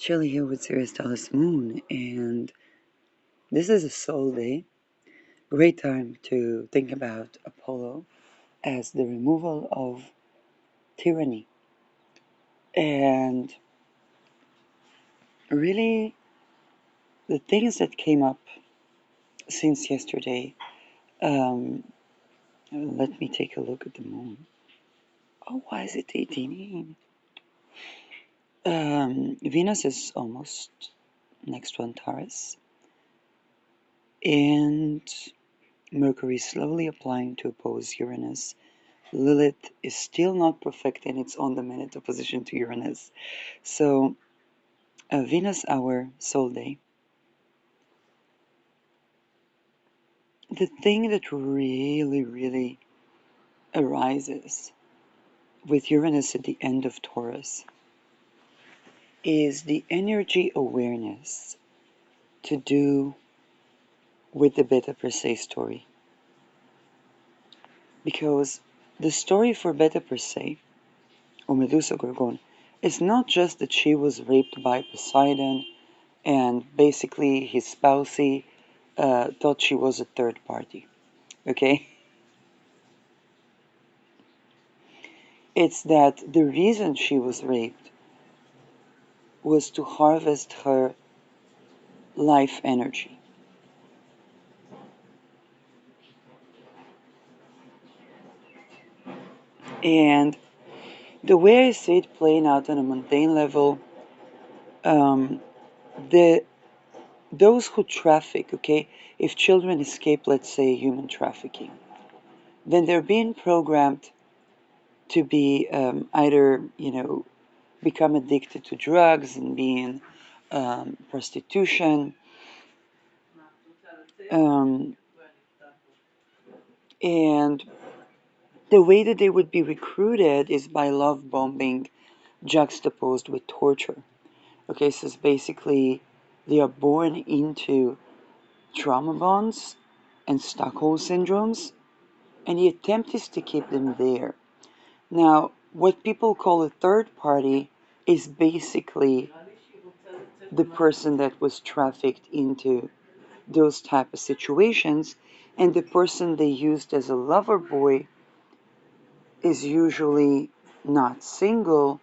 Chilly here with Sirius Dallas Moon, and this is a soul day. Great time to think about Apollo as the removal of tyranny. And really, the things that came up since yesterday. Um, Let me take a look at the moon. Oh, why is it 18? Venus is almost next one, Taurus, and Mercury slowly applying to oppose Uranus. Lilith is still not perfect in its on the minute opposition to Uranus. So, Venus, our soul day. The thing that really arises with Uranus at the end of Taurus is the energy awareness to do with the Beta Persei story. Because the story for Beta Persei, or Medusa Gorgon, is not just that she was raped by Poseidon and basically his spousey thought she was a third party. Okay? It's that the reason she was raped was to harvest her life energy. And the way I see it playing out on a mundane level, um, the those who traffic, okay, if children escape, let's say, human trafficking, then they're being programmed to be either, become addicted to drugs and be in prostitution. Um, and the way that they would be recruited is by love bombing juxtaposed with torture. Okay, so it's basically they are born into trauma bonds and Stockholm syndromes, and the attempt is to keep them there. Now, what people call a third party is basically the person that was trafficked into those type of situations, and the person they used as a lover boy is usually not single,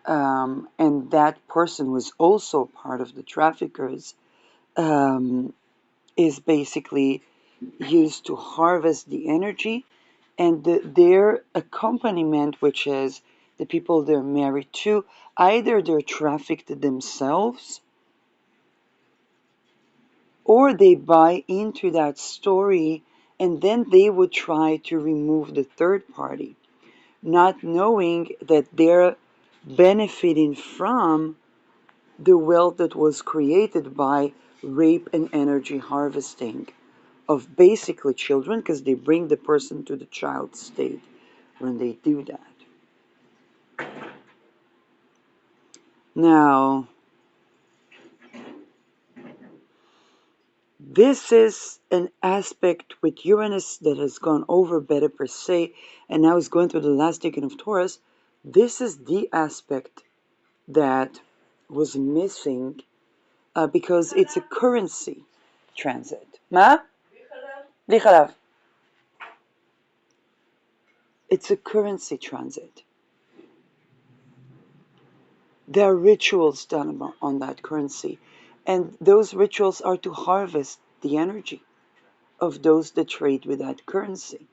and that person was also part of the traffickers, um, is basically used to harvest the energy, and their accompaniment, which is the people they're married to, either they're trafficked themselves or they buy into that story, and then they would try to remove the third party, not knowing that they're benefiting from the wealth that was created by rape and energy harvesting of basically children, because they bring the person to the child state when they do that. Now, this is an aspect with Uranus that has gone over Beta Persei, and now is going through the last decan of Taurus. This is the aspect that was missing because it's a currency transit. Ma? Bli chalav. It's a currency transit. There are rituals done on that currency, and those rituals are to harvest the energy of those that trade with that currency.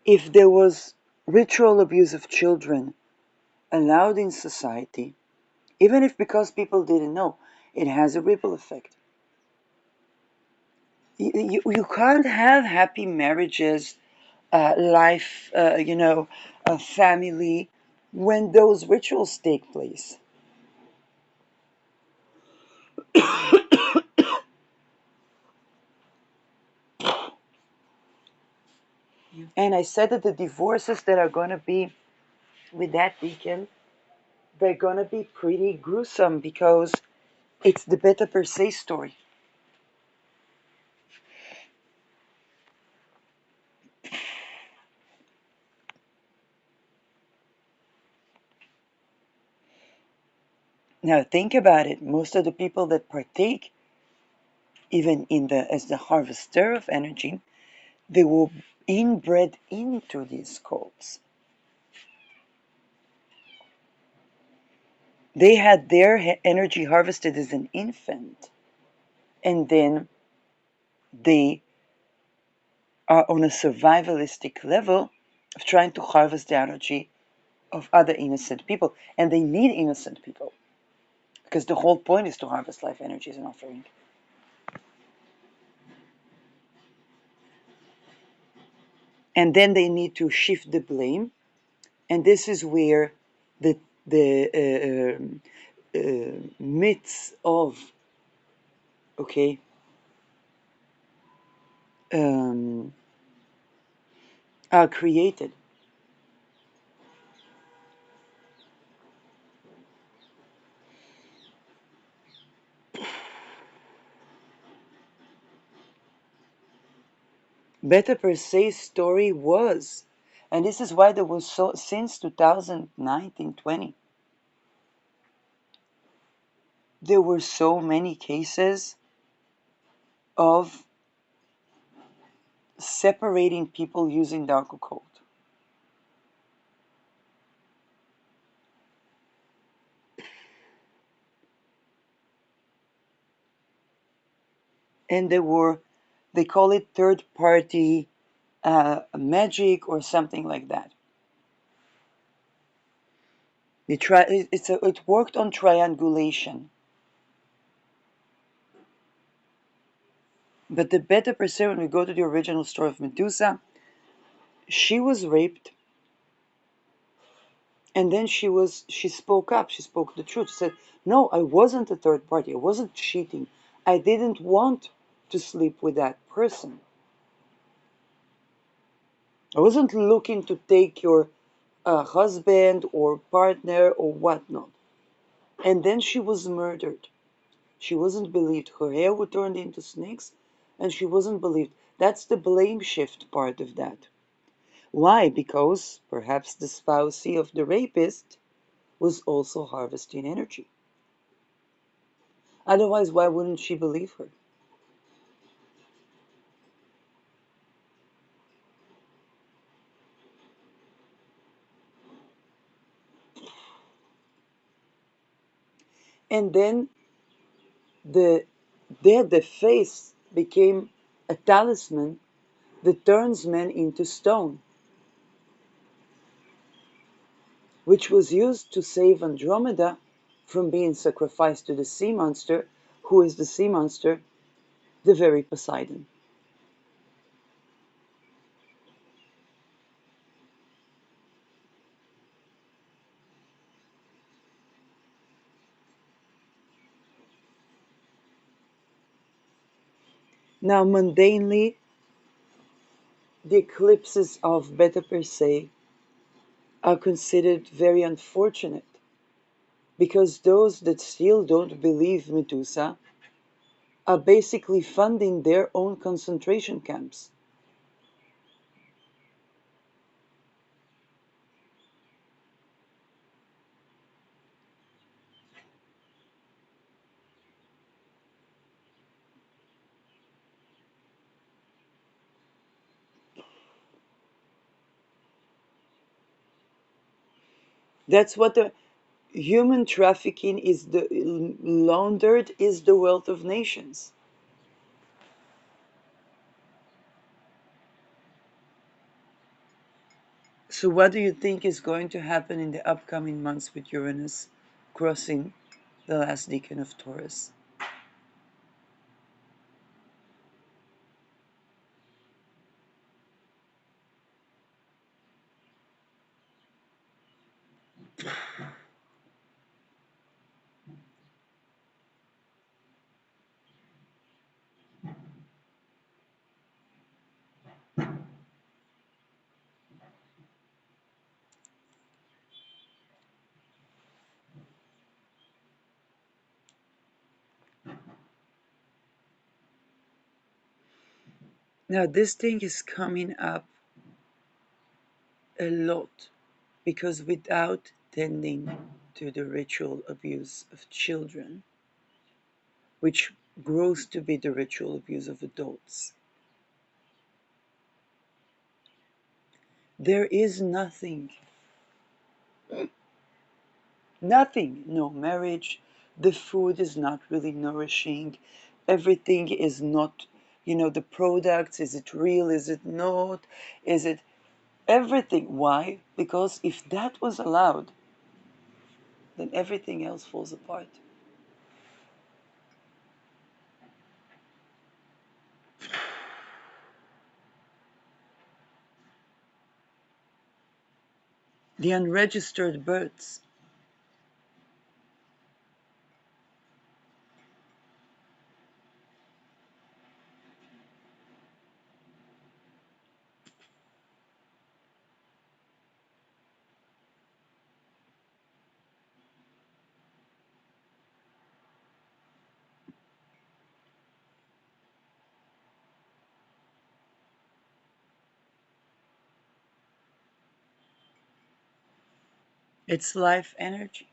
If there was ritual abuse of children allowed in society, even if because people didn't know, it has a ripple effect. You can't have happy marriages, life, a family, when those rituals take place. And I said that the divorces that are going to be with that deacon, they're going to be pretty gruesome because it's the Beta Per Se story. Now think about it. Most of the people that partake, even in the as the harvester of energy, they were inbred into these cults. They had their energy harvested as an infant, and then they are on a survivalistic level of trying to harvest the energy of other innocent people. And they need innocent people because the whole point is to harvest life energy as an offering. And then they need to shift the blame. And this is where the, the myths of, okay, um, are created. Beta per se story was, and this is why there was so since 2019 20, there were so many cases of separating people using dark occult. And they call it third party magic or something like that. It worked on triangulation. But the Beta per se, when we go to the original story of Medusa, she was raped, and then she spoke up. She spoke the truth. She said, "No, I wasn't a third party. I wasn't cheating. I didn't want to sleep with that person. I wasn't looking to take your husband or partner or whatnot." And then she was murdered. She wasn't believed. Her hair was turned into snakes, and she wasn't believed. That's the blame shift part of that. Why? Because perhaps the spousey of the rapist was also harvesting energy. Otherwise, why wouldn't she believe her? And then the the face became a talisman that turns men into stone, which was used to save Andromeda from being sacrificed to the sea monster. Who is the sea monster? The very Poseidon. Now, mundanely, the eclipses of Beta Persei are considered very unfortunate because those that still don't believe Medusa are basically funding their own concentration camps. That's what the human trafficking is, the laundered is the wealth of nations. So, what do you think is going to happen in the upcoming months with Uranus crossing the last decan of Taurus? Now, this thing is coming up a lot because without tending to the ritual abuse of children, which grows to be the ritual abuse of adults. There is nothing, nothing, no marriage, the food is not really nourishing, everything is not, the products, is it real, is it not, is it everything? Why? Because if that was allowed, then everything else falls apart. The unregistered births. It's life energy.